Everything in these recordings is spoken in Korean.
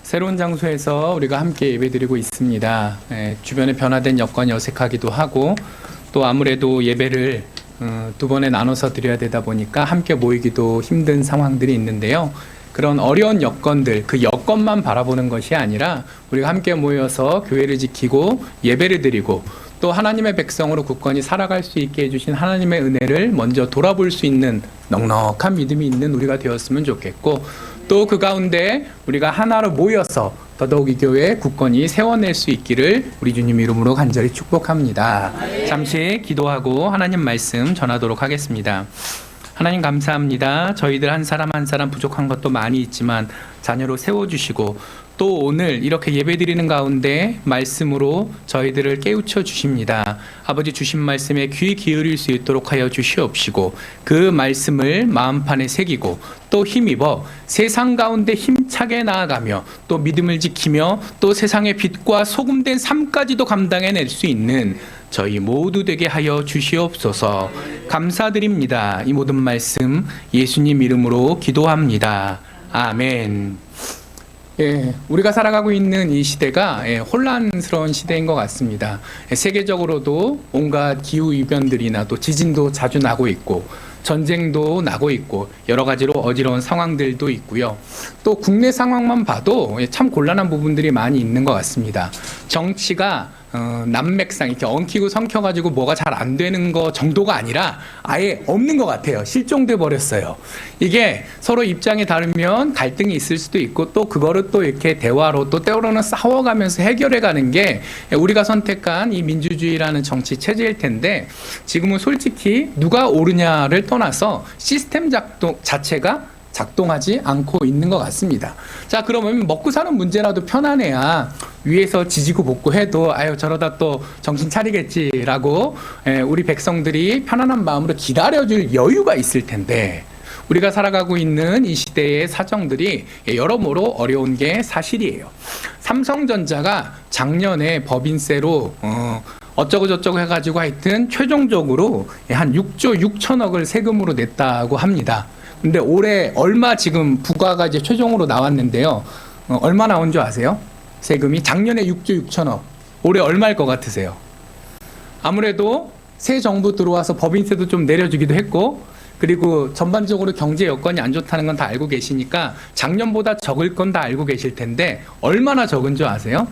새로운 장소에서 우리가 함께 예배드리고 있습니다. 주변에 변화된 여건이 어색하기도 하고 또 아무래도 예배를 두 번에 나눠서 드려야 되다 보니까 함께 모이기도 힘든 상황들이 있는데요. 그런 어려운 여건들, 그 여건만 바라보는 것이 아니라 우리가 함께 모여서 교회를 지키고 예배를 드리고 또 하나님의 백성으로 굳건히 살아갈 수 있게 해주신 하나님의 은혜를 먼저 돌아볼 수 있는 넉넉한 믿음이 있는 우리가 되었으면 좋겠고, 또 그 가운데 우리가 하나로 모여서 더더욱 이 교회 굳건히 세워낼 수 있기를 우리 주님 이름으로 간절히 축복합니다. 잠시 기도하고 하나님 말씀 전하도록 하겠습니다. 하나님 감사합니다. 저희들 한 사람 한 사람 부족한 것도 많이 있지만 자녀로 세워주시고 또 오늘 이렇게 예배드리는 가운데 말씀으로 저희들을 깨우쳐 주십니다. 아버지 주신 말씀에 귀 기울일 수 있도록 하여 주시옵시고 그 말씀을 마음판에 새기고 또 힘입어 세상 가운데 힘차게 나아가며 또 믿음을 지키며 또 세상의 빛과 소금된 삶까지도 감당해낼 수 있는 저희 모두 되게 하여 주시옵소서. 감사드립니다. 이 모든 말씀 예수님 이름으로 기도합니다. 아멘. 우리가 살아가고 있는 이 시대가 혼란스러운 시대인 것 같습니다. 세계적으로도 온갖 기후이변들이나 또 지진도 자주 나고 있고 전쟁도 나고 있고 여러 가지로 어지러운 상황들도 있고요. 또 국내 상황만 봐도 참 곤란한 부분들이 많이 있는 것 같습니다. 정치가 난맥상 이렇게 엉키고 성켜가지고 뭐가 잘 안 되는 거 정도가 아니라 아예 없는 것 같아요. 실종돼 버렸어요. 이게 서로 입장이 다르면 갈등이 있을 수도 있고 또 그거를 또 이렇게 대화로 또 때로는 싸워가면서 해결해가는 게 우리가 선택한 이 민주주의라는 정치 체제일 텐데 지금은 솔직히 누가 옳으냐를 떠나서 시스템 자체가 작동하지 않고 있는 것 같습니다. 자, 그러면 먹고 사는 문제라도 편안해야 위에서 지지고 볶고 해도 아유 저러다 또 정신 차리겠지라고 우리 백성들이 편안한 마음으로 기다려줄 여유가 있을 텐데 우리가 살아가고 있는 이 시대의 사정들이 여러모로 어려운 게 사실이에요. 삼성전자가 작년에 법인세로 어쩌고 저쩌고 해가지고 하여튼 최종적으로 한 6조 6천억을 세금으로 냈다고 합니다. 근데 올해 얼마 지금 부과가 이제 최종으로 나왔는데요. 얼마 나온 줄 아세요? 세금이 작년에 6조 6천억. 올해 얼마일 것 같으세요? 아무래도 새 정부 들어와서 법인세도 좀 내려주기도 했고 그리고 전반적으로 경제 여건이 안 좋다는 건 다 알고 계시니까 작년보다 적을 건 다 알고 계실 텐데 얼마나 적은 줄 아세요?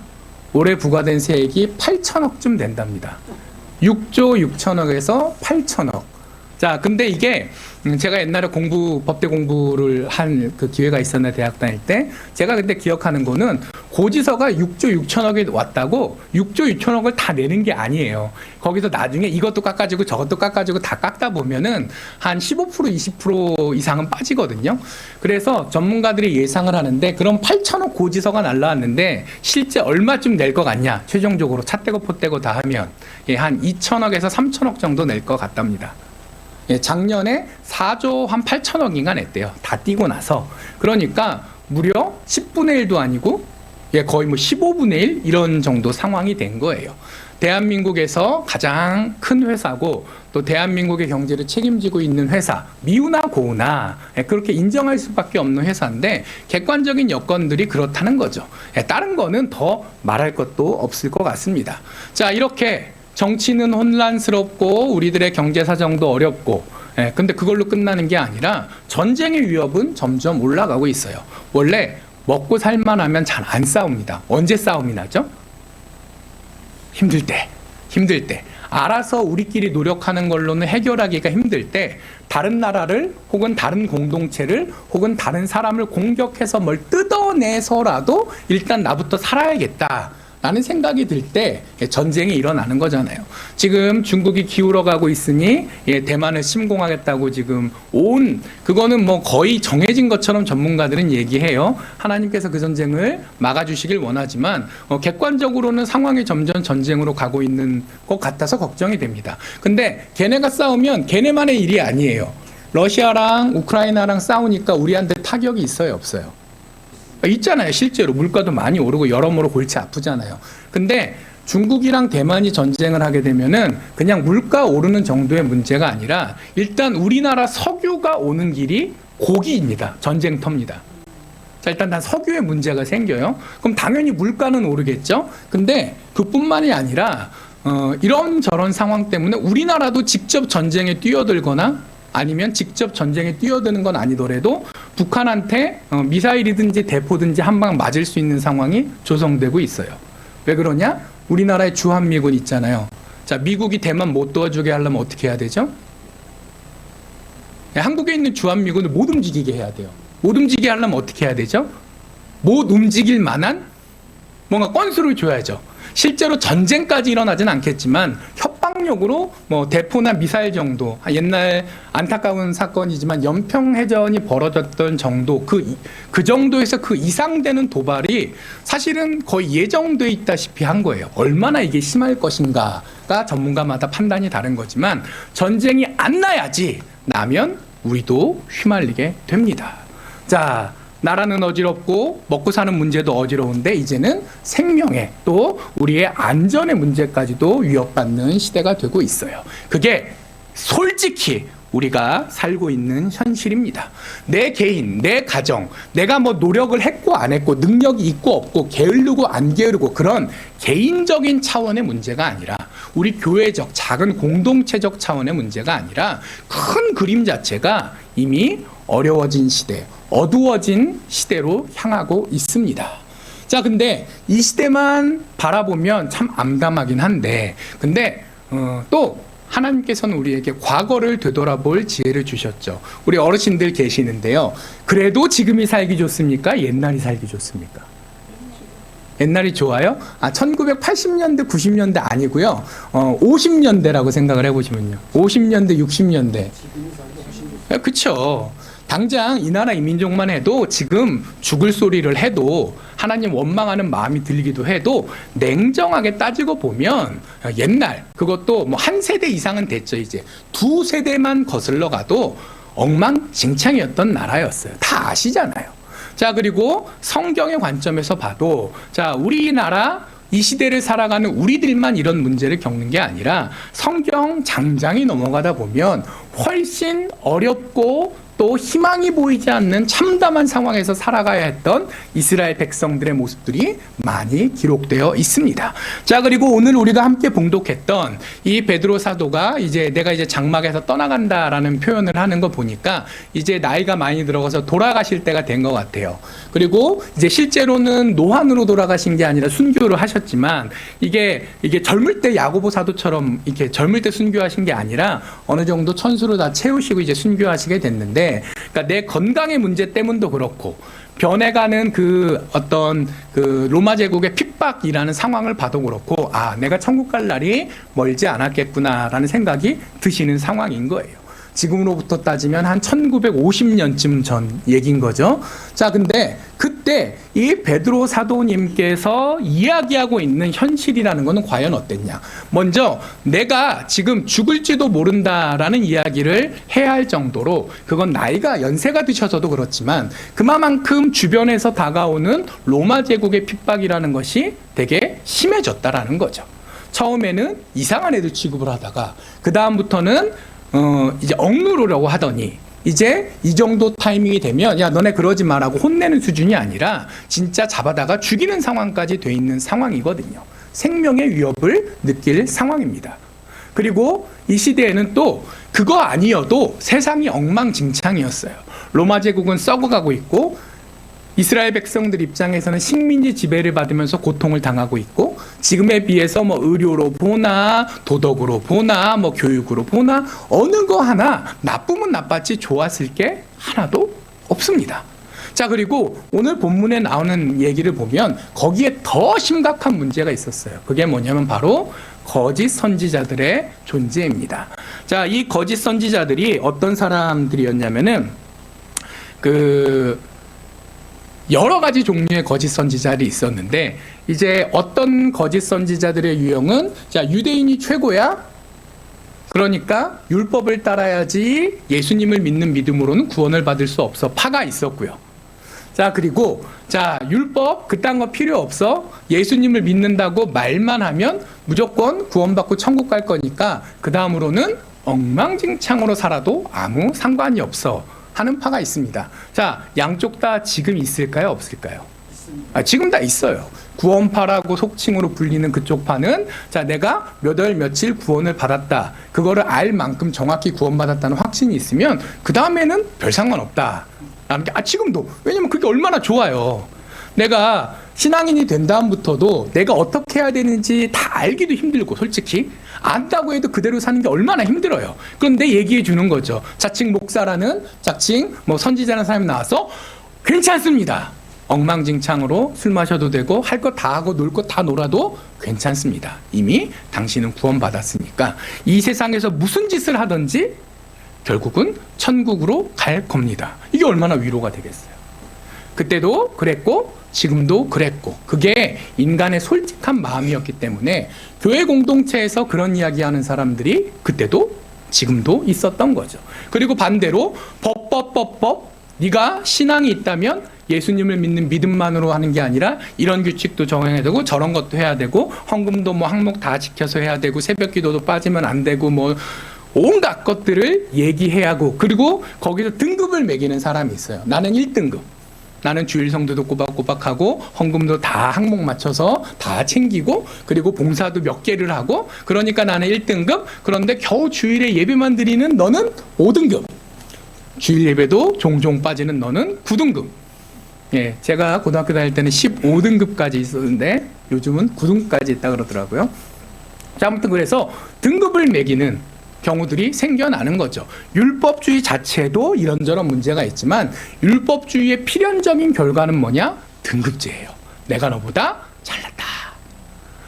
올해 부과된 세액이 8천억쯤 된답니다. 6조 6천억에서 8천억. 자, 근데 이게 제가 옛날에 법대 공부를 한 그 기회가 있었는데 대학 다닐 때 제가 그때 기억하는 거는 고지서가 6조 6천억이 왔다고 6조 6천억을 다 내는 게 아니에요. 거기서 나중에 이것도 깎아주고 저것도 깎아주고 다 깎다 보면은 한 15% 20% 이상은 빠지거든요. 그래서 전문가들이 예상을 하는데 그럼 8천억 고지서가 날라왔는데 실제 얼마쯤 낼 것 같냐? 최종적으로 차 떼고 포 떼고 다 하면 한 2천억에서 3천억 정도 낼 것 같답니다. 작년에 4조 한 8천억인가 냈대요. 다 띄고 나서. 그러니까 무려 10분의 1도 아니고 거의 뭐 15분의 1 이런 정도 상황이 된 거예요. 대한민국에서 가장 큰 회사고 또 대한민국의 경제를 책임지고 있는 회사, 미우나 고우나 그렇게 인정할 수밖에 없는 회사인데 객관적인 여건들이 그렇다는 거죠. 다른 거는 더 말할 것도 없을 것 같습니다. 자, 이렇게 정치는 혼란스럽고 우리들의 경제 사정도 어렵고 근데 그걸로 끝나는 게 아니라 전쟁의 위협은 점점 올라가고 있어요. 원래 먹고 살만 하면 잘 안 싸웁니다. 언제 싸움이 나죠? 힘들 때. 알아서 우리끼리 노력하는 걸로는 해결하기가 힘들 때 다른 나라를 혹은 다른 공동체를 혹은 다른 사람을 공격해서 뭘 뜯어내서라도 일단 나부터 살아야겠다 라는 생각이 들 때 전쟁이 일어나는 거잖아요. 지금 중국이 기울어 가고 있으니 대만을 침공하겠다고 지금 그거는 뭐 거의 정해진 것처럼 전문가들은 얘기해요. 하나님께서 그 전쟁을 막아주시길 원하지만 객관적으로는 상황이 점점 전쟁으로 가고 있는 것 같아서 걱정이 됩니다. 근데 걔네가 싸우면 걔네만의 일이 아니에요. 러시아랑 우크라이나랑 싸우니까 우리한테 타격이 있어요, 없어요? 있잖아요. 실제로 물가도 많이 오르고 여러모로 골치 아프잖아요. 근데 중국이랑 대만이 전쟁을 하게 되면은 그냥 물가 오르는 정도의 문제가 아니라 일단 우리나라 석유가 오는 길이 고기입니다. 전쟁터입니다. 자, 일단 다 석유에 문제가 생겨요. 그럼 당연히 물가는 오르겠죠. 근데 그뿐만이 아니라 이런저런 상황 때문에 우리나라도 직접 전쟁에 뛰어들거나 아니면 직접 전쟁에 뛰어드는 건 아니더라도 북한한테 미사일이든지 대포든지 한 방 맞을 수 있는 상황이 조성되고 있어요. 왜 그러냐? 우리나라에 주한미군 있잖아요. 자, 미국이 대만 못 도와주게 하려면 어떻게 해야 되죠? 한국에 있는 주한미군을 못 움직이게 해야 돼요. 못 움직이게 하려면 어떻게 해야 되죠? 못 움직일 만한 뭔가 건수를 줘야죠. 실제로 전쟁까지 일어나진 않겠지만 협박력으로 뭐 대포나 미사일 정도, 옛날 안타까운 사건이지만 연평해전이 벌어졌던 정도, 그 정도에서 그 이상 되는 도발이 사실은 거의 예정돼 있다시피 한 거예요. 얼마나 이게 심할 것인가가 전문가마다 판단이 다른 거지만 전쟁이 안 나야지, 나면 우리도 휘말리게 됩니다. 자, 나라는 어지럽고 먹고 사는 문제도 어지러운데 이제는 생명에 또 우리의 안전의 문제까지도 위협받는 시대가 되고 있어요. 그게 솔직히 우리가 살고 있는 현실입니다. 내 개인, 내 가정, 내가 뭐 노력을 했고 안 했고 능력이 있고 없고 게으르고 안 게으르고 그런 개인적인 차원의 문제가 아니라 우리 교회적 작은 공동체적 차원의 문제가 아니라 큰 그림 자체가 이미 어려워진 시대, 어두워진 시대로 향하고 있습니다. 자, 근데 이 시대만 바라보면 참 암담하긴 한데, 근데 또 하나님께서는 우리에게 과거를 되돌아볼 지혜를 주셨죠. 우리 어르신들 계시는데요. 그래도 지금이 살기 좋습니까? 옛날이 살기 좋습니까? 옛날이 좋아요? 1980년대, 90년대 아니고요. 50년대라고 생각을 해보시면요. 50년대, 60년대. 그쵸. 당장 이 나라 이민족만 해도 지금 죽을 소리를 해도 하나님 원망하는 마음이 들기도 해도 냉정하게 따지고 보면 옛날, 그것도 뭐 한 세대 이상은 됐죠. 이제 두 세대만 거슬러 가도 엉망진창이었던 나라였어요. 다 아시잖아요. 자, 그리고 성경의 관점에서 봐도 자, 우리나라 이 시대를 살아가는 우리들만 이런 문제를 겪는 게 아니라 성경 장장이 넘어가다 보면 훨씬 어렵고 또 희망이 보이지 않는 참담한 상황에서 살아가야 했던 이스라엘 백성들의 모습들이 많이 기록되어 있습니다. 자, 그리고 오늘 우리가 함께 봉독했던 이 베드로 사도가 내가 이제 장막에서 떠나간다라는 표현을 하는 거 보니까 이제 나이가 많이 들어가서 돌아가실 때가 된 것 같아요. 그리고 이제 실제로는 노환으로 돌아가신 게 아니라 순교를 하셨지만 이게 젊을 때 야고보 사도처럼 이렇게 젊을 때 순교하신 게 아니라 어느 정도 천수로 다 채우시고 이제 순교하시게 됐는데, 그러니까 내 건강의 문제 때문도 그렇고 변해가는 그 어떤 그 로마 제국의 핍박이라는 상황을 봐도 그렇고 내가 천국 갈 날이 멀지 않았겠구나라는 생각이 드시는 상황인 거예요. 지금으로부터 따지면 한 1950년쯤 전 얘기인 거죠. 자, 근데 그때 이 베드로 사도님께서 이야기하고 있는 현실이라는 것은 과연 어땠냐? 먼저 내가 지금 죽을지도 모른다라는 이야기를 해야 할 정도로, 그건 나이가 연세가 드셔서도 그렇지만 그만큼 주변에서 다가오는 로마 제국의 핍박이라는 것이 되게 심해졌다라는 거죠. 처음에는 이상한 애들 취급을 하다가 그 다음부터는 이제 억누르려고 하더니 이제 이 정도 타이밍이 되면 야, 너네 그러지 마라고 혼내는 수준이 아니라 진짜 잡아다가 죽이는 상황까지 돼 있는 상황이거든요. 생명의 위협을 느낄 상황입니다. 그리고 이 시대에는 또 그거 아니어도 세상이 엉망진창이었어요. 로마 제국은 썩어가고 있고 이스라엘 백성들 입장에서는 식민지 지배를 받으면서 고통을 당하고 있고, 지금에 비해서 뭐 의료로 보나 도덕으로 보나 뭐 교육으로 보나 어느 거 하나 나쁘면 나빴지 좋았을 게 하나도 없습니다. 자, 그리고 오늘 본문에 나오는 얘기를 보면 거기에 더 심각한 문제가 있었어요. 그게 뭐냐면 바로 거짓 선지자들의 존재입니다. 자, 이 거짓 선지자들이 어떤 사람들이었냐면은 여러 가지 종류의 거짓 선지자들이 있었는데, 이제 어떤 거짓 선지자들의 유형은 자, 유대인이 최고야. 그러니까 율법을 따라야지 예수님을 믿는 믿음으로는 구원을 받을 수 없어. 파가 있었고요. 자, 그리고 자, 율법 그딴 거 필요 없어. 예수님을 믿는다고 말만 하면 무조건 구원받고 천국 갈 거니까 그 다음으로는 엉망진창으로 살아도 아무 상관이 없어 하는 파가 있습니다. 자, 양쪽 다 지금 있을까요? 없을까요? 지금 다 있어요. 구원파라고 속칭으로 불리는 그쪽 파는 자, 내가 몇 월 며칠 구원을 받았다. 그거를 알 만큼 정확히 구원받았다는 확신이 있으면 그 다음에는 별 상관없다. 라는 게 지금도. 왜냐면 그게 얼마나 좋아요. 내가 신앙인이 된 다음부터도 내가 어떻게 해야 되는지 다 알기도 힘들고 솔직히 안다고 해도 그대로 사는 게 얼마나 힘들어요. 그런데 얘기해 주는 거죠. 자칭 목사라는 자칭 뭐 선지자라는 사람이 나와서 괜찮습니다. 엉망진창으로 술 마셔도 되고 할 것 다 하고 놀 것 다 놀아도 괜찮습니다. 이미 당신은 구원받았으니까 이 세상에서 무슨 짓을 하든지 결국은 천국으로 갈 겁니다. 이게 얼마나 위로가 되겠어요. 그때도 그랬고 지금도 그랬고 그게 인간의 솔직한 마음이었기 때문에 교회 공동체에서 그런 이야기하는 사람들이 그때도 지금도 있었던 거죠. 그리고 반대로 법 네가 신앙이 있다면 예수님을 믿는 믿음만으로 하는 게 아니라 이런 규칙도 정해야 되고 저런 것도 해야 되고 헌금도 뭐 항목 다 지켜서 해야 되고 새벽 기도도 빠지면 안 되고 뭐 온갖 것들을 얘기해야 하고 그리고 거기서 등급을 매기는 사람이 있어요. 나는 1등급. 나는 주일 성도도 꼬박꼬박하고 헌금도 다 항목 맞춰서 다 챙기고 그리고 봉사도 몇 개를 하고 그러니까 나는 1등급. 그런데 겨우 주일에 예배만 드리는 너는 5등급. 주일 예배도 종종 빠지는 너는 9등급. 예, 제가 고등학교 다닐 때는 15등급까지 있었는데 요즘은 9등급까지 있다 그러더라고요. 자, 아무튼 그래서 등급을 매기는 경우들이 생겨나는 거죠. 율법주의 자체도 이런저런 문제가 있지만 율법주의의 필연적인 결과는 뭐냐? 등급제예요. 내가 너보다 잘났다.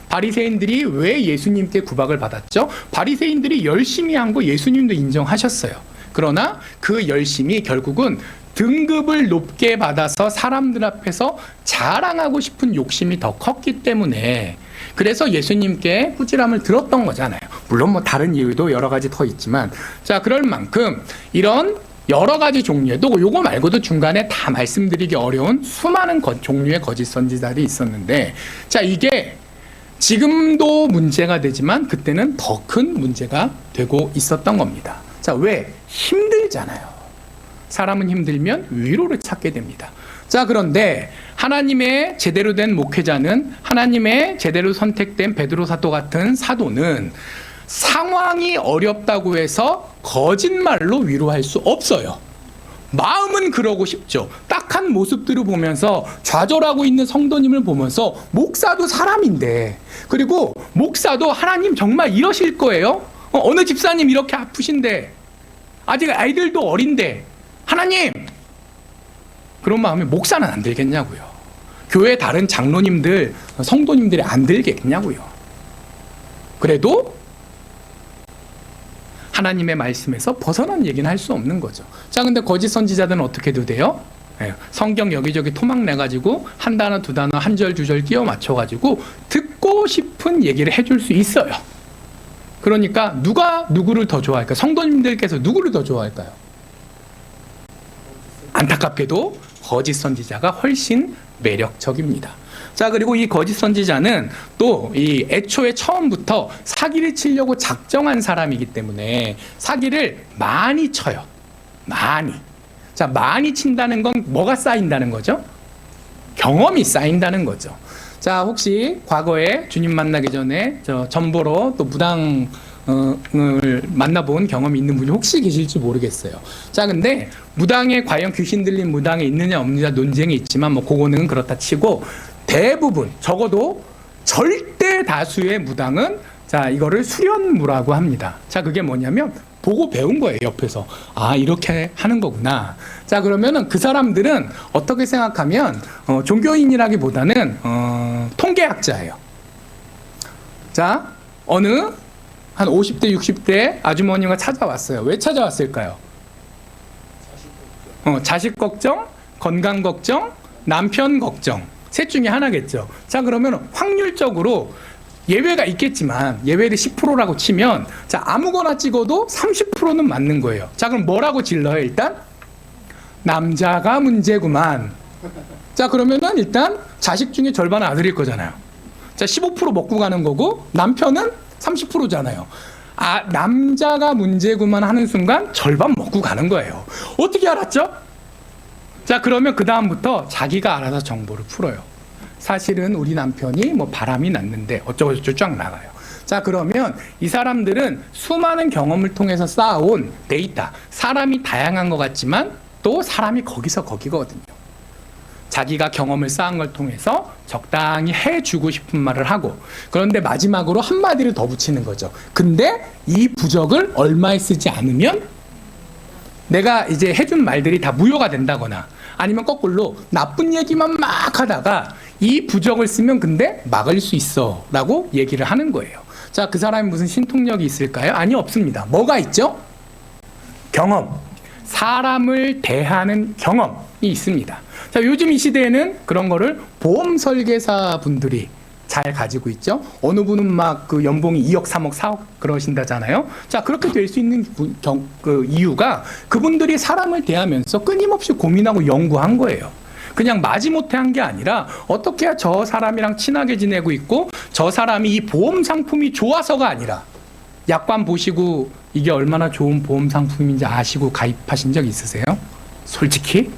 바리새인들이 왜 예수님께 구박을 받았죠? 바리새인들이 열심히 한 거 예수님도 인정하셨어요. 그러나 그 열심이 결국은 등급을 높게 받아서 사람들 앞에서 자랑하고 싶은 욕심이 더 컸기 때문에 그래서 예수님께 꾸지람을 들었던 거잖아요. 물론 뭐 다른 이유도 여러 가지 더 있지만 자, 그럴 만큼 이런 여러 가지 종류에도 요거 말고도 중간에 다 말씀드리기 어려운 수많은 종류의 거짓 선지자들이 있었는데 자, 이게 지금도 문제가 되지만 그때는 더 큰 문제가 되고 있었던 겁니다. 자, 왜? 힘들잖아요. 사람은 힘들면 위로를 찾게 됩니다. 자, 그런데 하나님의 제대로 된 목회자는 하나님의 제대로 선택된 베드로 사도 같은 사도는 상황이 어렵다고 해서 거짓말로 위로할 수 없어요. 마음은 그러고 싶죠. 딱한 모습들을 보면서 좌절하고 있는 성도님을 보면서 목사도 사람인데 그리고 목사도 하나님 정말 이러실 거예요? 어느 집사님 이렇게 아프신데 아직 아이들도 어린데 하나님! 그런 마음에 목사는 안 들겠냐고요. 교회 다른 장로님들, 성도님들이 안 들겠냐고요. 그래도 하나님의 말씀에서 벗어난 얘기는 할 수 없는 거죠. 자, 근데 거짓 선지자들은 어떻게 돼요? 성경 여기저기 토막 내가지고 한 단어 두 단어 한 절 두 절 끼워 맞춰가지고 듣고 싶은 얘기를 해줄 수 있어요. 그러니까 누가 누구를 더 좋아할까요? 성도님들께서 누구를 더 좋아할까요? 안타깝게도 거짓 선지자가 훨씬 매력적입니다. 자, 그리고 이 거짓 선지자는 또 이 애초에 처음부터 사기를 치려고 작정한 사람이기 때문에 사기를 많이 쳐요. 많이. 자, 많이 친다는 건 뭐가 쌓인다는 거죠? 경험이 쌓인다는 거죠. 자, 혹시 과거에 주님 만나기 전에 전보로 또 무당 을 만나본 경험이 있는 분이 혹시 계실지 모르겠어요. 자, 근데 무당에 과연 귀신 들린 무당에 있느냐 없느냐 논쟁이 있지만 뭐 그거는 그렇다 치고 대부분 적어도 절대 다수의 무당은 자, 이거를 수련무라고 합니다. 자, 그게 뭐냐면 보고 배운 거예요. 옆에서 아, 이렇게 하는 거구나. 자, 그러면은 그 사람들은 어떻게 생각하면 종교인이라기보다는 통계학자예요. 자, 어느 한 50대, 60대 아주머니가 찾아왔어요. 왜 찾아왔을까요? 자식 걱정, 건강 걱정, 남편 걱정. 셋 중에 하나겠죠. 자, 그러면 확률적으로 예외가 있겠지만 예외를 10%라고 치면 자, 아무거나 찍어도 30%는 맞는 거예요. 자, 그럼 뭐라고 질러요? 일단 남자가 문제구만. 자, 그러면은 일단 자식 중에 절반은 아들일 거잖아요. 자, 15% 먹고 가는 거고 남편은 30%잖아요. 남자가 문제구만 하는 순간 절반 먹고 가는 거예요. 어떻게 알았죠? 자, 그러면 그 다음부터 자기가 알아서 정보를 풀어요. 사실은 우리 남편이 뭐 바람이 났는데 어쩌고저쩌고 쫙 나가요. 자, 그러면 이 사람들은 수많은 경험을 통해서 쌓아온 데이터, 사람이 다양한 것 같지만 또 사람이 거기서 거기거든요. 자기가 경험을 쌓은 걸 통해서 적당히 해주고 싶은 말을 하고, 그런데 마지막으로 한마디를 더 붙이는 거죠. 근데 이 부적을 얼마에 쓰지 않으면 내가 이제 해준 말들이 다 무효가 된다거나, 아니면 거꾸로 나쁜 얘기만 막 하다가 이 부적을 쓰면 근데 막을 수 있어 라고 얘기를 하는 거예요. 자, 그 사람이 무슨 신통력이 있을까요? 아니, 없습니다. 뭐가 있죠? 경험. 사람을 대하는 경험이 있습니다. 자, 요즘 이 시대에는 그런 거를 보험 설계사 분들이 잘 가지고 있죠. 어느 분은 막 그 연봉이 2억, 3억, 4억 그러신다잖아요. 자, 그렇게 될 수 있는 그 이유가 그분들이 사람을 대하면서 끊임없이 고민하고 연구한 거예요. 그냥 마지못해 한 게 아니라 어떻게 해야 저 사람이랑 친하게 지내고 있고 저 사람이 이 보험 상품이 좋아서가 아니라, 약관 보시고 이게 얼마나 좋은 보험 상품인지 아시고 가입하신 적 있으세요? 솔직히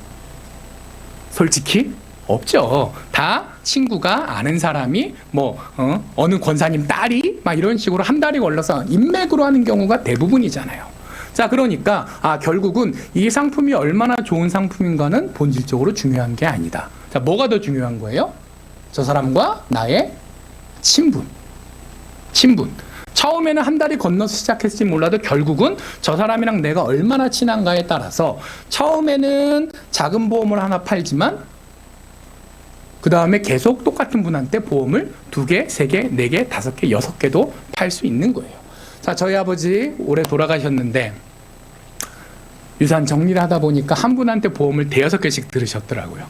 없죠. 다 친구가 아는 사람이 어느 권사님 딸이 막 이런 식으로 한 달이 걸려서 인맥으로 하는 경우가 대부분이잖아요. 자, 그러니까 결국은 이 상품이 얼마나 좋은 상품인가는 본질적으로 중요한 게 아니다. 자, 뭐가 더 중요한 거예요? 저 사람과 나의 친분. 처음에는 한 달이 건너서 시작했을지 몰라도 결국은 저 사람이랑 내가 얼마나 친한가에 따라서 처음에는 작은 보험을 하나 팔지만 그 다음에 계속 똑같은 분한테 보험을 2개, 3개, 4개, 5개, 6개도 팔 수 있는 거예요. 자, 저희 아버지 올해 돌아가셨는데 유산 정리를 하다 보니까 한 분한테 보험을 5-6개씩 들으셨더라고요.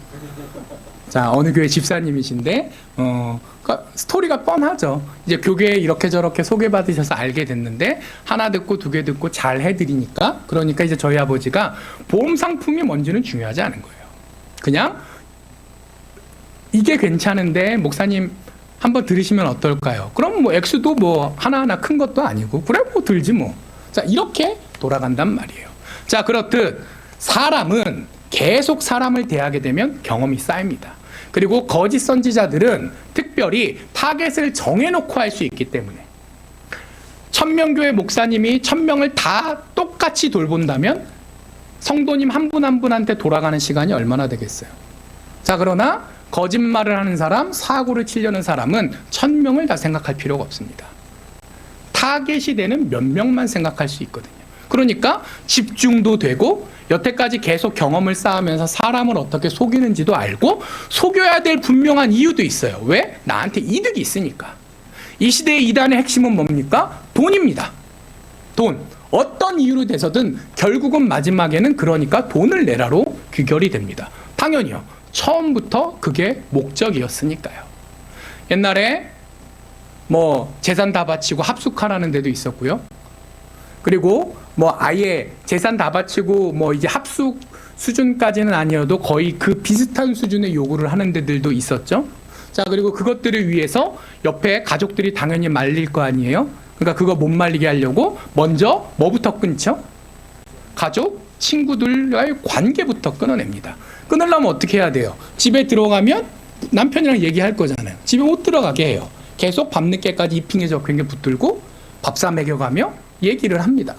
자, 어느 교회 집사님이신데 그러니까 스토리가 뻔하죠. 이제 교회에 이렇게 저렇게 소개받으셔서 알게 됐는데 하나 듣고 2개 듣고 잘 해드리니까, 그러니까 이제 저희 아버지가 보험 상품이 뭔지는 중요하지 않은 거예요. 그냥 이게 괜찮은데 목사님 한번 들으시면 어떨까요? 그럼 뭐 액수도 뭐 하나하나 큰 것도 아니고 그래 뭐 들지 뭐. 자, 이렇게 돌아간단 말이에요. 자, 그렇듯 사람은 계속 사람을 대하게 되면 경험이 쌓입니다. 그리고 거짓 선지자들은 특별히 타겟을 정해놓고 할 수 있기 때문에, 천명교회 목사님이 1000명을 다 똑같이 돌본다면 성도님 한 분 한 분한테 돌아가는 시간이 얼마나 되겠어요? 자, 그러나 거짓말을 하는 사람, 사고를 치려는 사람은 1000명을 다 생각할 필요가 없습니다. 타겟이 되는 몇 명만 생각할 수 있거든요. 그러니까 집중도 되고 여태까지 계속 경험을 쌓으면서 사람을 어떻게 속이는지도 알고, 속여야 될 분명한 이유도 있어요. 왜? 나한테 이득이 있으니까. 이 시대의 이단의 핵심은 뭡니까? 돈입니다. 돈. 어떤 이유로 돼서든 결국은 마지막에는 그러니까 돈을 내라로 귀결이 됩니다. 당연히요. 처음부터 그게 목적이었으니까요. 옛날에 뭐 재산 다 바치고 합숙하라는 데도 있었고요. 그리고 뭐 아예 재산 다 바치고 뭐 이제 합숙 수준까지는 아니어도 거의 그 비슷한 수준의 요구를 하는 데들도 있었죠. 자, 그리고 그것들을 위해서 옆에 가족들이 당연히 말릴 거 아니에요. 그러니까 그거 못 말리게 하려고 먼저 뭐부터 끊죠? 가족, 친구들과의 관계부터 끊어냅니다. 끊으려면 어떻게 해야 돼요? 집에 들어가면 남편이랑 얘기할 거잖아요. 집에 못 들어가게 해요. 계속 밤늦게까지 이핑에 적힌 붙들고 밥사 먹여가며 얘기를 합니다.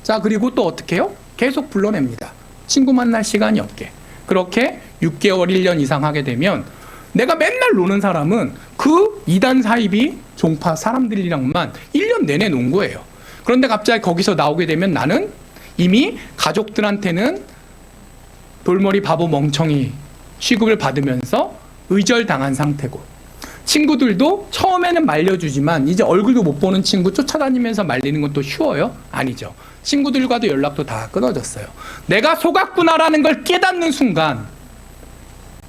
자, 그리고 또 어떻게 해요? 계속 불러냅니다. 친구 만날 시간이 없게. 그렇게 6개월, 1년 이상 하게 되면 내가 맨날 노는 사람은 그 이단 사이비 종파 사람들이랑만 1년 내내 논 거예요. 그런데 갑자기 거기서 나오게 되면 나는 이미 가족들한테는 돌머리 바보 멍청이 취급을 받으면서 의절당한 상태고, 친구들도 처음에는 말려주지만 이제 얼굴도 못 보는 친구 쫓아다니면서 말리는 건 또 쉬워요? 아니죠. 친구들과도 연락도 다 끊어졌어요. 내가 속았구나라는 걸 깨닫는 순간,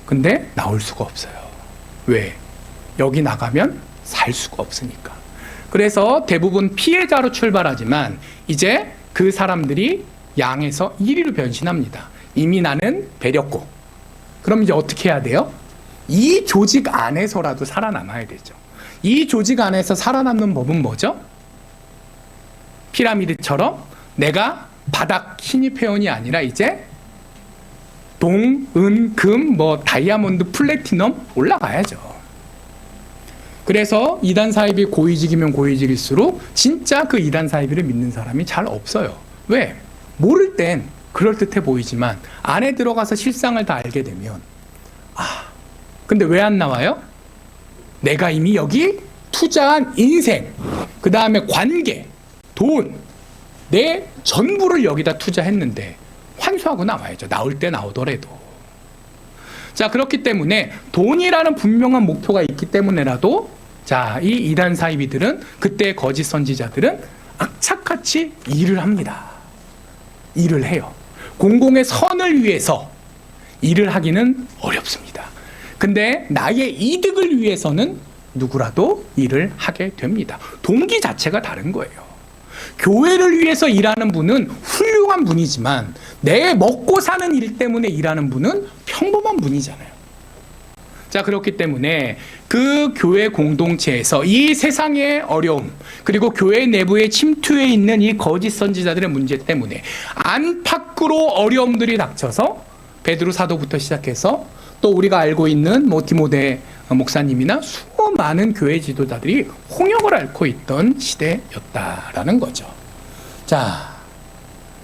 근데 나올 수가 없어요. 왜? 여기 나가면 살 수가 없으니까. 그래서 대부분 피해자로 출발하지만 이제 그 사람들이 양에서 1위로 변신합니다. 이미 나는 배렸고. 그럼 이제 어떻게 해야 돼요? 이 조직 안에서라도 살아남아야 되죠. 이 조직 안에서 살아남는 법은 뭐죠? 피라미드처럼 내가 바닥 신입 회원이 아니라 이제 동, 은, 금, 뭐 다이아몬드, 플래티넘 올라가야죠. 그래서 이단 사이비 고위직이면 고위직일수록 진짜 그 이단 사이비를 믿는 사람이 잘 없어요. 왜? 모를 땐 그럴듯해 보이지만 안에 들어가서 실상을 다 알게 되면 근데 왜 안 나와요? 내가 이미 여기 투자한 인생, 그 다음에 관계, 돈, 내 전부를 여기다 투자했는데 환수하고 나와야죠. 나올 때 나오더라도. 자, 그렇기 때문에 돈이라는 분명한 목표가 있기 때문에라도 자, 이 이단 사이비들은 그때 거짓 선지자들은 악착같이 일을 합니다. 일을 해요. 공공의 선을 위해서 일을 하기는 어렵습니다. 근데 나의 이득을 위해서는 누구라도 일을 하게 됩니다. 동기 자체가 다른 거예요. 교회를 위해서 일하는 분은 훌륭한 분이지만 내 먹고 사는 일 때문에 일하는 분은 평범한 분이잖아요. 자, 그렇기 때문에 그 교회 공동체에서 이 세상의 어려움, 그리고 교회 내부에 침투해 있는 이 거짓 선지자들의 문제 때문에 안팎으로 어려움들이 닥쳐서 베드로 사도부터 시작해서 또 우리가 알고 있는 뭐 디모데 목사님이나 수많은 교회 지도자들이 홍역을 앓고 있던 시대였다라는 거죠. 자,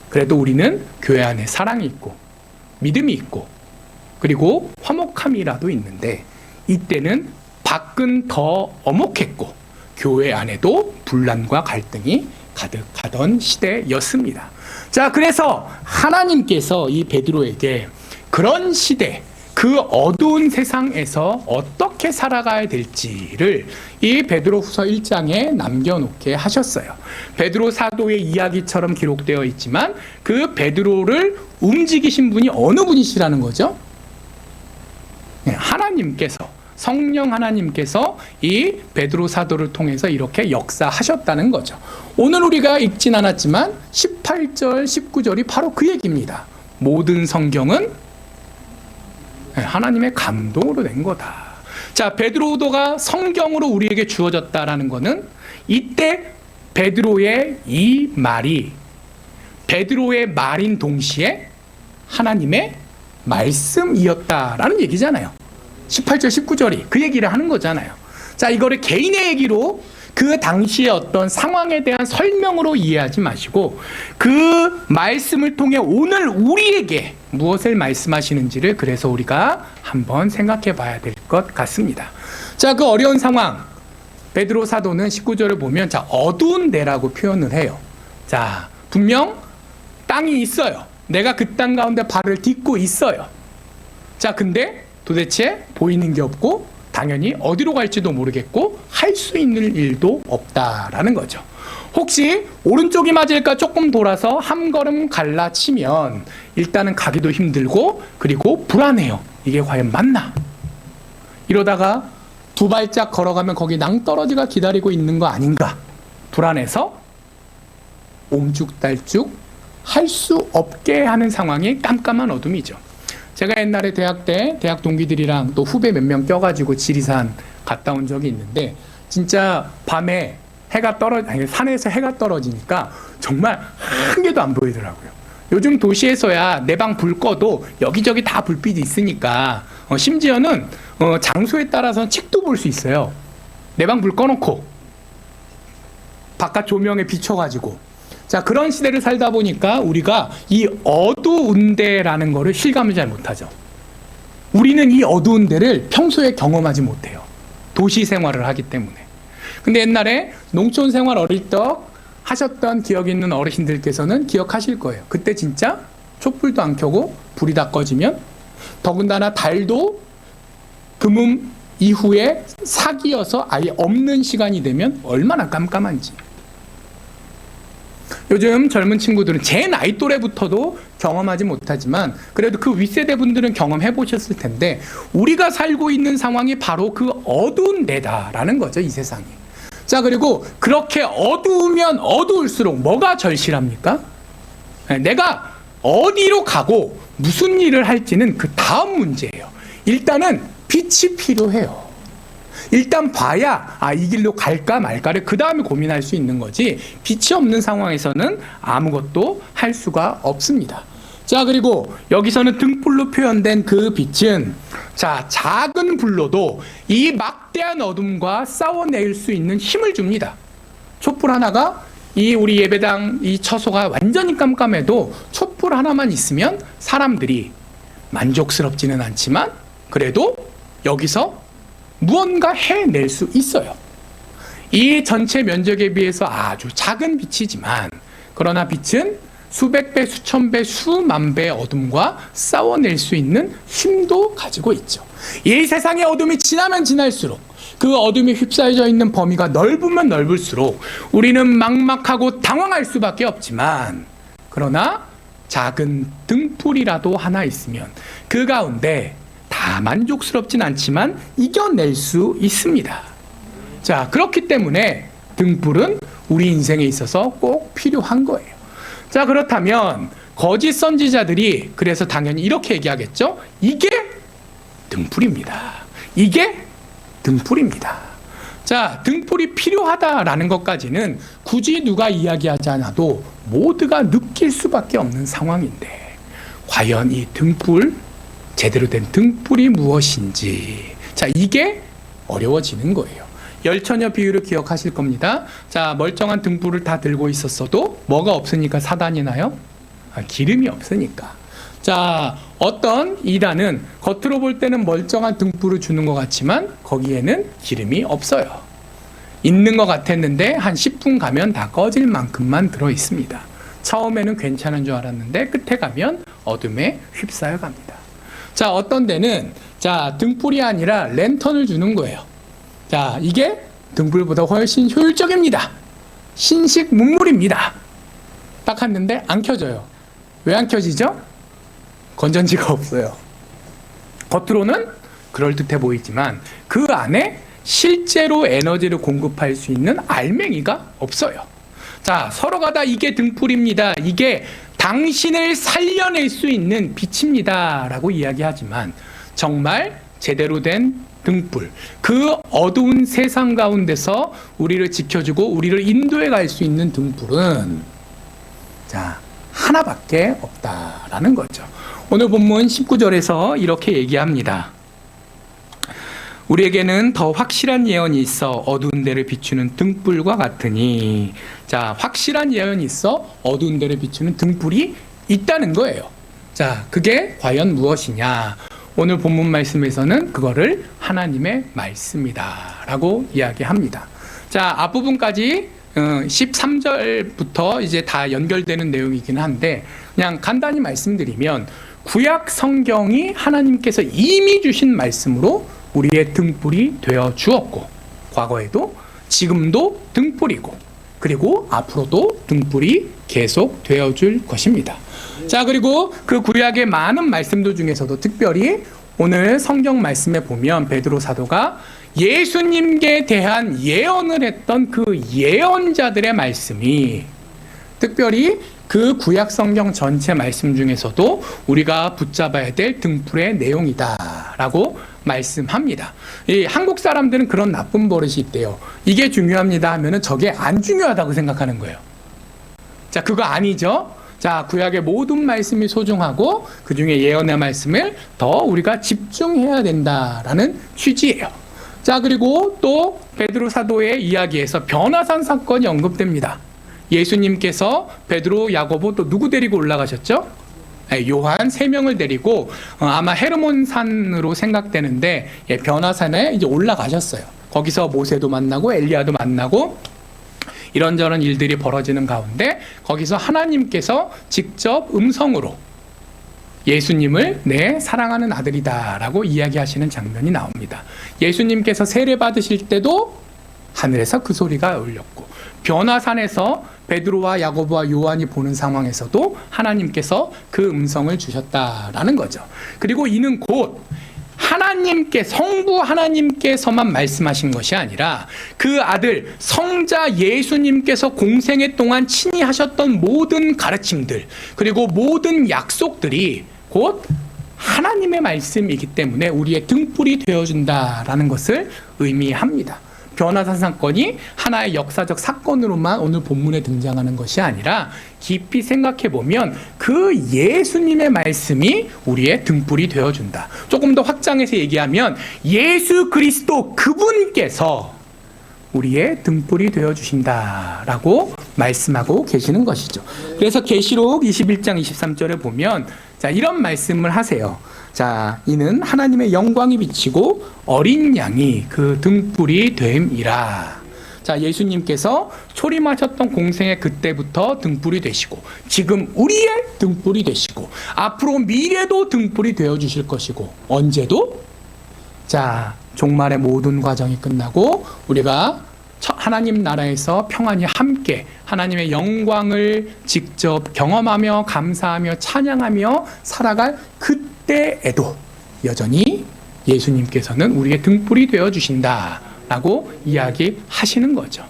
그래도 우리는 교회 안에 사랑이 있고 믿음이 있고 그리고 화목함이라도 있는데 이때는 밖은 더 엄혹했고 교회 안에도 분란과 갈등이 가득하던 시대였습니다. 자, 그래서 하나님께서 이 베드로에게 그런 시대, 그 어두운 세상에서 어떻게 살아가야 될지를 이 베드로후서 1장에 남겨놓게 하셨어요. 베드로 사도의 이야기처럼 기록되어 있지만 그 베드로를 움직이신 분이 어느 분이시라는 거죠? 하나님께서, 성령 하나님께서 이 베드로 사도를 통해서 이렇게 역사하셨다는 거죠. 오늘 우리가 읽진 않았지만 18절, 19절이 바로 그 얘기입니다. 모든 성경은 하나님의 감동으로 된 거다. 자, 베드로도가 성경으로 우리에게 주어졌다라는 것은 이때 베드로의 이 말이 베드로의 말인 동시에 하나님의 말씀이었다라는 얘기잖아요. 18절 19절이 그 얘기를 하는 거잖아요. 자, 이거를 개인의 얘기로 그 당시의 어떤 상황에 대한 설명으로 이해하지 마시고 그 말씀을 통해 오늘 우리에게 무엇을 말씀하시는지를 그래서 우리가 한번 생각해 봐야 될 것 같습니다. 자, 그 어려운 상황 베드로 사도는 19절을 보면 자, 어두운 데라고 표현을 해요. 자, 분명 땅이 있어요. 내가 그 땅 가운데 발을 딛고 있어요. 자, 근데 도대체 보이는 게 없고 당연히 어디로 갈지도 모르겠고 할 수 있는 일도 없다라는 거죠. 혹시 오른쪽이 맞을까 조금 돌아서 한 걸음 갈라치면 일단은 가기도 힘들고 그리고 불안해요. 이게 과연 맞나? 이러다가 두 발짝 걸어가면 거기 낭떠러지가 기다리고 있는 거 아닌가? 불안해서 옴죽달죽 할 수 없게 하는 상황이 깜깜한 어둠이죠. 제가 옛날에 대학 때 대학 동기들이랑 또 후배 몇 명 껴가지고 지리산 갔다 온 적이 있는데 진짜 밤에 산에서 해가 떨어지니까 정말 한 개도 안 보이더라고요. 요즘 도시에서야 내 방 불 꺼도 여기저기 다 불빛이 있으니까 심지어는 장소에 따라서는 책도 볼 수 있어요. 내 방 불 꺼놓고 바깥 조명에 비춰가지고 자, 그런 시대를 살다 보니까 우리가 이 어두운 데라는 거를 실감을 잘 못하죠. 우리는 이 어두운 데를 평소에 경험하지 못해요. 도시 생활을 하기 때문에. 근데 옛날에 농촌 생활 어릴 적 하셨던 기억 있는 어르신들께서는 기억하실 거예요. 그때 진짜 촛불도 안 켜고 불이 다 꺼지면 더군다나 달도 금음 이후에 사기여서 아예 없는 시간이 되면 얼마나 깜깜한지. 요즘 젊은 친구들은 제 나이 또래부터도 경험하지 못하지만 그래도 그 윗세대 분들은 경험해 보셨을 텐데 우리가 살고 있는 상황이 바로 그 어두운 데다라는 거죠, 이 세상이. 자, 그리고 그렇게 어두우면 어두울수록 뭐가 절실합니까? 내가 어디로 가고 무슨 일을 할지는 그 다음 문제예요. 일단은 빛이 필요해요. 일단 봐야 이 길로 갈까 말까를 그 다음에 고민할 수 있는 거지, 빛이 없는 상황에서는 아무것도 할 수가 없습니다. 자, 그리고 여기서는 등불로 표현된 그 빛은, 자, 작은 불로도 이 막대한 어둠과 싸워낼 수 있는 힘을 줍니다. 촛불 하나가, 이 우리 예배당 이 처소가 완전히 깜깜해도 촛불 하나만 있으면 사람들이 만족스럽지는 않지만 그래도 여기서 무언가 해낼 수 있어요. 이 전체 면적에 비해서 아주 작은 빛이지만, 그러나 빛은 수백 배, 수천 배, 수만 배의 어둠과 싸워낼 수 있는 힘도 가지고 있죠. 이 세상의 어둠이 지나면 지날수록, 그 어둠이 휩싸여져 있는 범위가 넓으면 넓을수록 우리는 막막하고 당황할 수밖에 없지만, 그러나 작은 등불이라도 하나 있으면 그 가운데 다 만족스럽진 않지만 이겨낼 수 있습니다. 자, 그렇기 때문에 등불은 우리 인생에 있어서 꼭 필요한 거예요. 자, 그렇다면 거짓 선지자들이 그래서 당연히 이렇게 얘기하겠죠. 이게 등불입니다. 이게 등불입니다. 자, 등불이 필요하다라는 것까지는 굳이 누가 이야기하지 않아도 모두가 느낄 수밖에 없는 상황인데, 과연 이 등불, 제대로 된 등불이 무엇인지, 자, 이게 어려워지는 거예요. 열처녀 비유를 기억하실 겁니다. 자, 멀쩡한 등불을 다 들고 있었어도 뭐가 없으니까 사단이 나요? 기름이 없으니까. 자, 어떤 이단은 겉으로 볼 때는 멀쩡한 등불을 주는 것 같지만 거기에는 기름이 없어요. 있는 것 같았는데 한 10분 가면 다 꺼질 만큼만 들어 있습니다. 처음에는 괜찮은 줄 알았는데 끝에 가면 어둠에 휩싸여 갑니다. 자, 어떤 데는, 자, 등불이 아니라 랜턴을 주는 거예요. 자, 이게 등불보다 훨씬 효율적입니다. 신식 문물입니다. 딱 했는데 안 켜져요. 왜 안 켜지죠? 건전지가 없어요. 겉으로는 그럴듯해 보이지만 그 안에 실제로 에너지를 공급할 수 있는 알맹이가 없어요. 자, 서로가 다 이게 등불입니다, 이게 당신을 살려낼 수 있는 빛입니다 라고 이야기하지만, 정말 제대로 된 등불, 그 어두운 세상 가운데서 우리를 지켜주고 우리를 인도해 갈 수 있는 등불은, 자, 하나밖에 없다라는 거죠. 오늘 본문 19절에서 이렇게 얘기합니다. 우리에게는 더 확실한 예언이 있어 어두운 데를 비추는 등불과 같으니. 자, 확실한 예언이 있어 어두운 데를 비추는 등불이 있다는 거예요. 자, 그게 과연 무엇이냐? 오늘 본문 말씀에서는 그거를 하나님의 말씀이다 라고 이야기합니다. 자, 앞부분까지 13절부터 이제 다 연결되는 내용이긴 한데, 그냥 간단히 말씀드리면 구약 성경이 하나님께서 이미 주신 말씀으로 우리의 등불이 되어 주었고, 과거에도 지금도 등불이고, 그리고 앞으로도 등불이 계속 되어 줄 것입니다. 자, 그리고 그 구약의 많은 말씀들 중에서도 특별히 오늘 성경 말씀에 보면 베드로 사도가 예수님께 대한 예언을 했던 그 예언자들의 말씀이, 특별히 그 구약 성경 전체 말씀 중에서도 우리가 붙잡아야 될 등불의 내용이다라고 말씀합니다. 이 한국 사람들은 그런 나쁜 버릇이 있대요. 이게 중요합니다 하면은 저게 안 중요하다고 생각하는 거예요. 자, 그거 아니죠. 자, 구약의 모든 말씀이 소중하고 그 중에 예언의 말씀을 더 우리가 집중해야 된다라는 취지예요. 자, 그리고 또 베드로 사도의 이야기에서 변화산 사건이 언급됩니다. 예수님께서 베드로, 야고보 또 누구 데리고 올라가셨죠? 요한 3명을 데리고 아마 헤르몬 산으로 생각되는데, 변화산에 이제 올라가셨어요. 거기서 모세도 만나고 엘리야도 만나고 이런저런 일들이 벌어지는 가운데 거기서 하나님께서 직접 음성으로 예수님을 내 사랑하는 아들이다 라고 이야기하시는 장면이 나옵니다. 예수님께서 세례 받으실 때도 하늘에서 그 소리가 울렸고, 변화산에서 베드로와 야고보와 요한이 보는 상황에서도 하나님께서 그 음성을 주셨다라는 거죠. 그리고 이는 곧 하나님께, 성부 하나님께서만 말씀하신 것이 아니라 그 아들 성자 예수님께서 공생애 동안 친히 하셨던 모든 가르침들, 그리고 모든 약속들이 곧 하나님의 말씀이기 때문에 우리의 등불이 되어준다라는 것을 의미합니다. 변화산 사건이 하나의 역사적 사건으로만 오늘 본문에 등장하는 것이 아니라 깊이 생각해 보면 그 예수님의 말씀이 우리의 등불이 되어준다. 조금 더 확장해서 얘기하면 예수 그리스도 그분께서 우리의 등불이 되어주신다라고 말씀하고 계시는 것이죠. 그래서 계시록 21장 23절에 보면 자, 이런 말씀을 하세요. 자, 이는 하나님의 영광이 비치고 어린 양이 그 등불이 됨이라. 자, 예수님께서 초림하셨던 공생의 그때부터 등불이 되시고 지금 우리의 등불이 되시고 앞으로 미래도 등불이 되어주실 것이고 언제도 자, 종말의 모든 과정이 끝나고 우리가 하나님 나라에서 평안히 함께 하나님의 영광을 직접 경험하며 감사하며 찬양하며 살아갈 그때에도 여전히 예수님께서는 우리의 등불이 되어주신다라고 이야기하시는 거죠.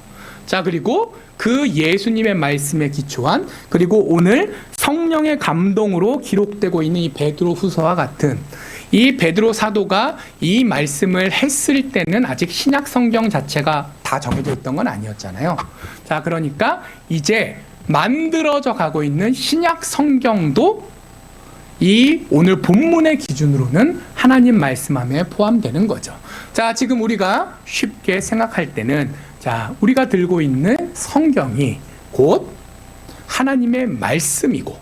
자, 그리고 그 예수님의 말씀에 기초한 그리고 오늘 성령의 감동으로 기록되고 있는 이 베드로 후서와 같은 이 베드로 사도가 이 말씀을 했을 때는 아직 신약 성경 자체가 다 정해져 있던 건 아니었잖아요. 자, 그러니까 이제 만들어져 가고 있는 신약 성경도 이 오늘 본문의 기준으로는 하나님 말씀함에 포함되는 거죠. 자, 지금 우리가 쉽게 생각할 때는 자, 우리가 들고 있는 성경이 곧 하나님의 말씀이고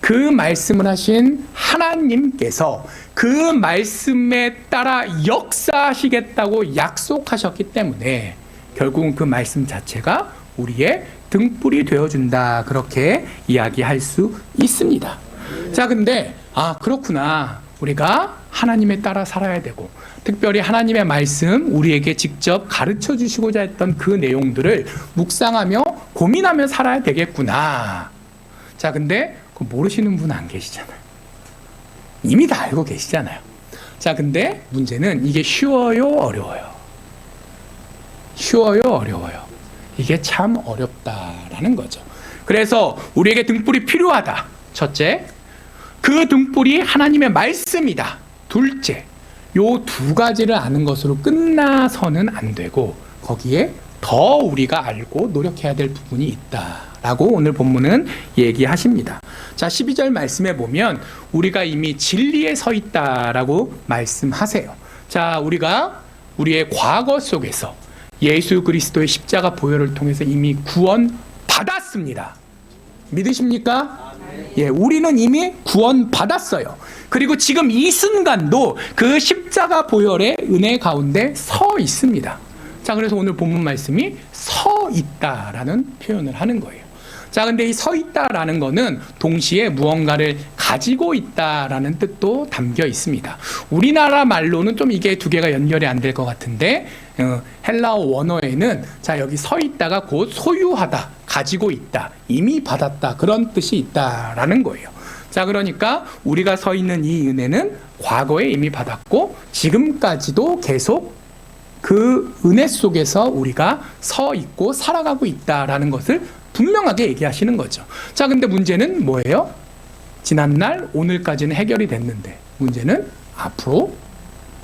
그 말씀을 하신 하나님께서 그 말씀에 따라 역사하시겠다고 약속하셨기 때문에 결국은 그 말씀 자체가 우리의 등불이 되어준다 그렇게 이야기할 수 있습니다. 자, 근데 그렇구나. 우리가 하나님에 따라 살아야 되고 특별히 하나님의 말씀 우리에게 직접 가르쳐 주시고자 했던 그 내용들을 묵상하며 고민하며 살아야 되겠구나. 자, 근데 모르시는 분 안 계시잖아요. 이미 다 알고 계시잖아요. 자, 근데 문제는 이게 쉬워요, 어려워요? 쉬워요, 어려워요? 이게 참 어렵다라는 거죠. 그래서 우리에게 등불이 필요하다. 첫째, 그 등불이 하나님의 말씀이다. 둘째, 요 두 가지를 아는 것으로 끝나서는 안 되고 거기에 더 우리가 알고 노력해야 될 부분이 있다라고 오늘 본문은 얘기하십니다. 자, 12절 말씀에 보면 우리가 이미 진리에 서 있다라고 말씀하세요. 자, 우리가 우리의 과거 속에서 예수 그리스도의 십자가 보혈을 통해서 이미 구원 받았습니다. 믿으십니까? 예, 우리는 이미 구원 받았어요. 그리고 지금 이 순간도 그 십자가 보혈의 은혜 가운데 서 있습니다. 자, 그래서 오늘 본문 말씀이 서 있다라는 표현을 하는 거예요. 자, 근데 이 서 있다라는 거는 동시에 무언가를 가지고 있다라는 뜻도 담겨 있습니다. 우리나라 말로는 좀 이게 두 개가 연결이 안 될 것 같은데 헬라어 원어에는 자, 여기 서 있다가 곧 소유하다, 가지고 있다, 이미 받았다 그런 뜻이 있다라는 거예요. 자, 그러니까 우리가 서 있는 이 은혜는 과거에 이미 받았고 지금까지도 계속 그 은혜 속에서 우리가 서 있고 살아가고 있다라는 것을 분명하게 얘기하시는 거죠. 자, 근데 문제는 뭐예요? 지난날 오늘까지는 해결이 됐는데 문제는 앞으로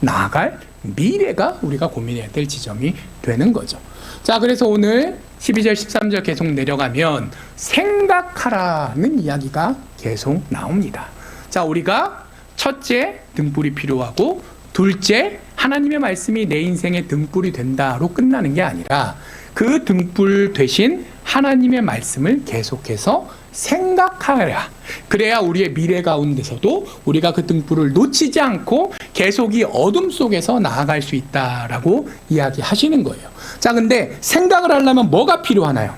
나아갈 미래가 우리가 고민해야 될 지점이 되는 거죠. 자, 그래서 오늘 12절 13절 계속 내려가면 생각하라는 이야기가 계속 나옵니다. 자, 우리가 첫째 등불이 필요하고 둘째 하나님의 말씀이 내 인생의 등불이 된다로 끝나는 게 아니라 그 등불 대신 하나님의 말씀을 계속해서 생각하라. 그래야 우리의 미래 가운데서도 우리가 그 등불을 놓치지 않고 계속 이 어둠 속에서 나아갈 수 있다라고 이야기하시는 거예요. 자, 근데 생각을 하려면 뭐가 필요하나요?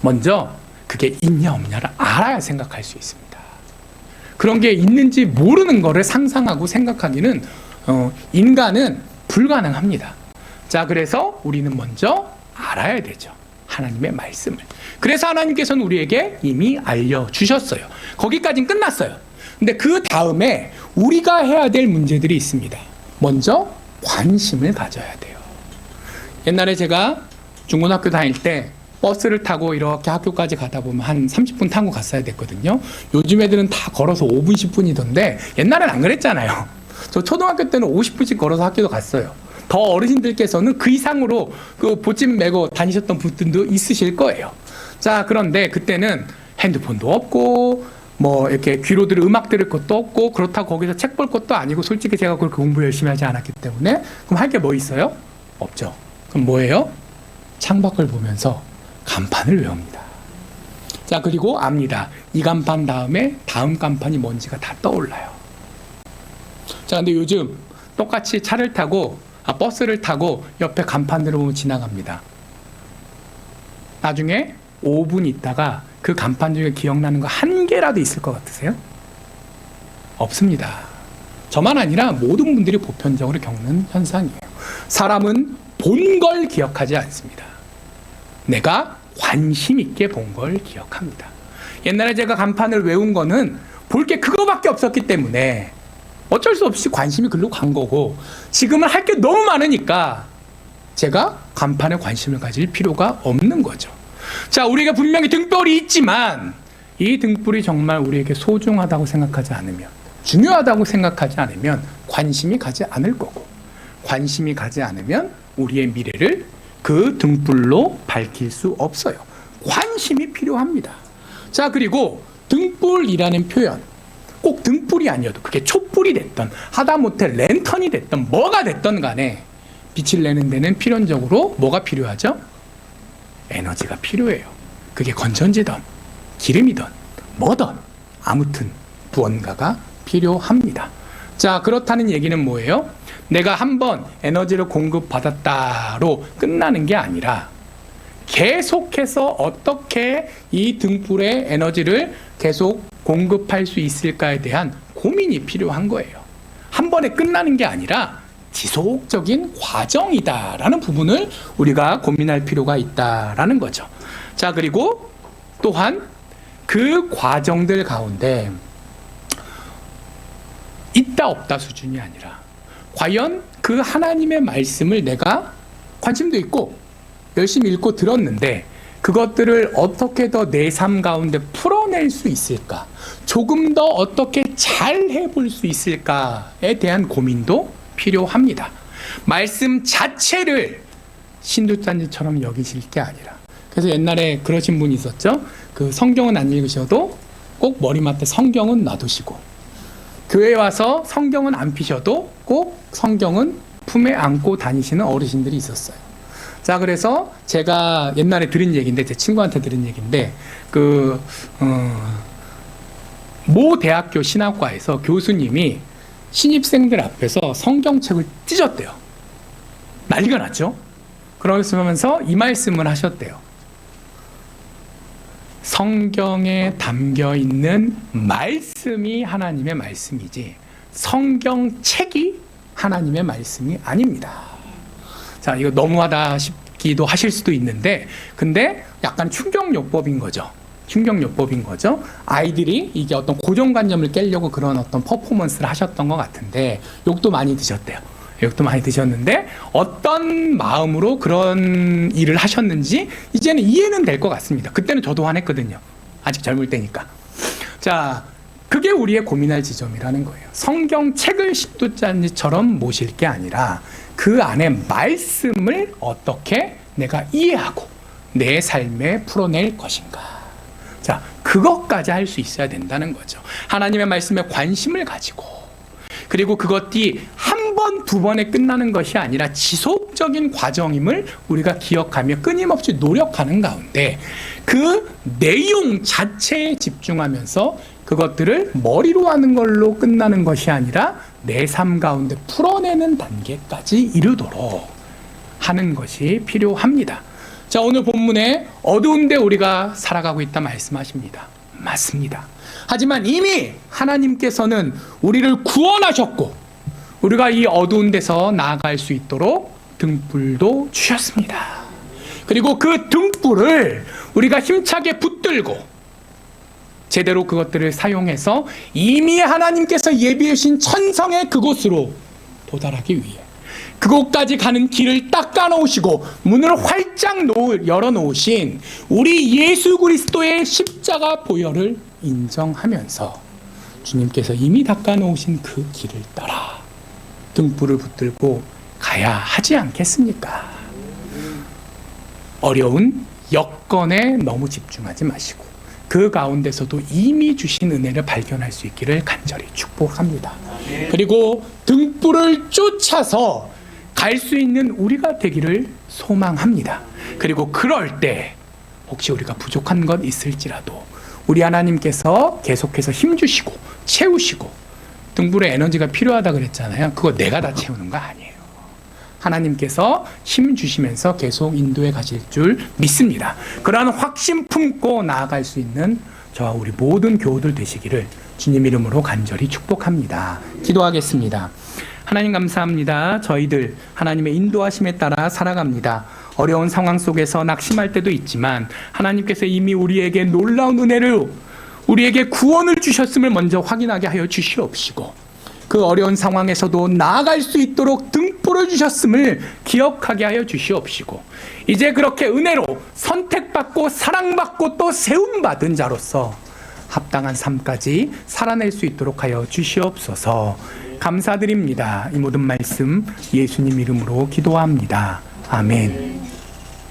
먼저 그게 있냐 없냐를 알아야 생각할 수 있습니다. 그런 게 있는지 모르는 거를 상상하고 생각하기는 인간은 불가능합니다. 자, 그래서 우리는 먼저 알아야 되죠. 하나님의 말씀을. 그래서 하나님께서는 우리에게 이미 알려주셨어요. 거기까지는 끝났어요. 근데 그 다음에 우리가 해야 될 문제들이 있습니다. 먼저 관심을 가져야 돼요. 옛날에 제가 중고등학교 다닐 때 버스를 타고 이렇게 학교까지 가다 보면 한 30분 타고 갔어야 됐거든요. 요즘 애들은 다 걸어서 5분, 10분이던데 옛날엔 안 그랬잖아요. 저 초등학교 때는 50분씩 걸어서 학교도 갔어요. 더 어르신들께서는 그 이상으로 그 보찜 메고 다니셨던 분들도 있으실 거예요. 자, 그런데 그때는 핸드폰도 없고 뭐 이렇게 귀로 들을 음악 들을 것도 없고 그렇다고 거기서 책 볼 것도 아니고 솔직히 제가 그렇게 공부 열심히 하지 않았기 때문에 그럼 할 게 뭐 있어요? 없죠. 그럼 뭐예요? 창밖을 보면서 간판을 외웁니다. 자, 그리고 압니다. 이 간판 다음에 다음 간판이 뭔지가 다 떠올라요. 자, 근데 요즘 똑같이 차를 타고 버스를 타고 옆에 간판으로 보면 지나갑니다. 나중에 5분 있다가 그 간판 중에 기억나는 거 한 개라도 있을 것 같으세요? 없습니다. 저만 아니라 모든 분들이 보편적으로 겪는 현상이에요. 사람은 본 걸 기억하지 않습니다. 내가 관심 있게 본 걸 기억합니다. 옛날에 제가 간판을 외운 거는 볼 게 그거밖에 없었기 때문에 어쩔 수 없이 관심이 글로 간 거고, 지금은 할 게 너무 많으니까 제가 간판에 관심을 가질 필요가 없는 거죠. 자, 우리가 분명히 등불이 있지만 이 등불이 정말 우리에게 소중하다고 생각하지 않으면, 중요하다고 생각하지 않으면 관심이 가지 않을 거고, 관심이 가지 않으면 우리의 미래를 그 등불로 밝힐 수 없어요. 관심이 필요합니다. 자, 그리고 등불이라는 표현, 꼭 등불이 아니어도 그게 촛불이 됐던 하다못해 랜턴이 됐던 뭐가 됐던 간에 빛을 내는 데는 필연적으로 뭐가 필요하죠? 에너지가 필요해요. 그게 건전지든 기름이든 뭐든 아무튼 무언가가 필요합니다. 자, 그렇다는 얘기는 뭐예요? 내가 한번 에너지를 공급받았다로 끝나는 게 아니라 계속해서 어떻게 이 등불의 에너지를 계속 공급할 수 있을까에 대한 고민이 필요한 거예요. 한 번에 끝나는 게 아니라 지속적인 과정이다라는 부분을 우리가 고민할 필요가 있다라는 거죠. 자, 그리고 또한 그 과정들 가운데 있다 없다 수준이 아니라 과연 그 하나님의 말씀을 내가 관심도 있고 열심히 읽고 들었는데 그것들을 어떻게 더 내 삶 가운데 풀어낼 수 있을까? 조금 더 어떻게 잘 해볼 수 있을까에 대한 고민도 필요합니다. 말씀 자체를 신두짠지처럼 여기실 게 아니라, 그래서 옛날에 그러신 분이 있었죠. 그 성경은 안 읽으셔도 꼭 머리맡에 성경은 놔두시고, 교회 와서 성경은 안 피셔도 꼭 성경은 품에 안고 다니시는 어르신들이 있었어요. 자, 그래서 제가 옛날에 들은 얘기인데, 제 친구한테 들은 얘기인데, 모 대학교 신학과에서 교수님이 신입생들 앞에서 성경책을 찢었대요. 난리가 났죠. 그러면서 이 말씀을 하셨대요. 성경에 담겨 있는 말씀이 하나님의 말씀이지 성경책이 하나님의 말씀이 아닙니다. 자, 이거 너무하다 싶기도 하실 수도 있는데, 근데 약간 충격요법인 거죠. 충격요법인 거죠. 아이들이 이게 어떤 고정관념을 깨려고 그런 어떤 퍼포먼스를 하셨던 것 같은데, 욕도 많이 드셨대요. 욕도 많이 드셨는데 어떤 마음으로 그런 일을 하셨는지 이제는 이해는 될 것 같습니다. 그때는 저도 화냈거든요. 아직 젊을 때니까. 자, 그게 우리의 고민할 지점이라는 거예요. 성경책을 신두짠지처럼 모실 게 아니라 그 안에 말씀을 어떻게 내가 이해하고 내 삶에 풀어낼 것인가. 자, 그것까지 할 수 있어야 된다는 거죠. 하나님의 말씀에 관심을 가지고, 그리고 그것이 한 번, 두 번에 끝나는 것이 아니라 지속적인 과정임을 우리가 기억하며 끊임없이 노력하는 가운데 그 내용 자체에 집중하면서 그것들을 머리로 하는 걸로 끝나는 것이 아니라 내 삶 가운데 풀어내는 단계까지 이르도록 하는 것이 필요합니다. 자, 오늘 본문에 어두운데 우리가 살아가고 있다 말씀하십니다. 맞습니다. 하지만 이미 하나님께서는 우리를 구원하셨고 우리가 이 어두운 데서 나아갈 수 있도록 등불도 주셨습니다. 그리고 그 등불을 우리가 힘차게 붙들고 제대로 그것들을 사용해서 이미 하나님께서 예비해 주신 천성의 그곳으로 도달하기 위해, 그곳까지 가는 길을 닦아 놓으시고 문을 활짝 열어 놓으신 우리 예수 그리스도의 십자가 보혈을 인정하면서 주님께서 이미 닦아 놓으신 그 길을 따라 등불을 붙들고 가야 하지 않겠습니까? 어려운 여건에 너무 집중하지 마시고 그 가운데서도 이미 주신 은혜를 발견할 수 있기를 간절히 축복합니다. 그리고 등불을 쫓아서 갈 수 있는 우리가 되기를 소망합니다. 그리고 그럴 때 혹시 우리가 부족한 것 있을지라도 우리 하나님께서 계속해서 힘주시고 채우시고, 등불에 에너지가 필요하다 그랬잖아요. 그거 내가 다 채우는 거 아니에요. 하나님께서 힘 주시면서 계속 인도해 가실 줄 믿습니다. 그러한 확신 품고 나아갈 수 있는 저와 우리 모든 교우들 되시기를 주님 이름으로 간절히 축복합니다. 기도하겠습니다. 하나님 감사합니다. 저희들 하나님의 인도하심에 따라 살아갑니다. 어려운 상황 속에서 낙심할 때도 있지만 하나님께서 이미 우리에게 놀라운 은혜를, 우리에게 구원을 주셨음을 먼저 확인하게 하여 주시옵시고, 그 어려운 상황에서도 나아갈 수 있도록 등불을 주셨음을 기억하게 하여 주시옵시고, 이제 그렇게 은혜로 선택받고 사랑받고 또 세움받은 자로서 합당한 삶까지 살아낼 수 있도록 하여 주시옵소서. 감사드립니다. 이 모든 말씀 예수님 이름으로 기도합니다. 아멘.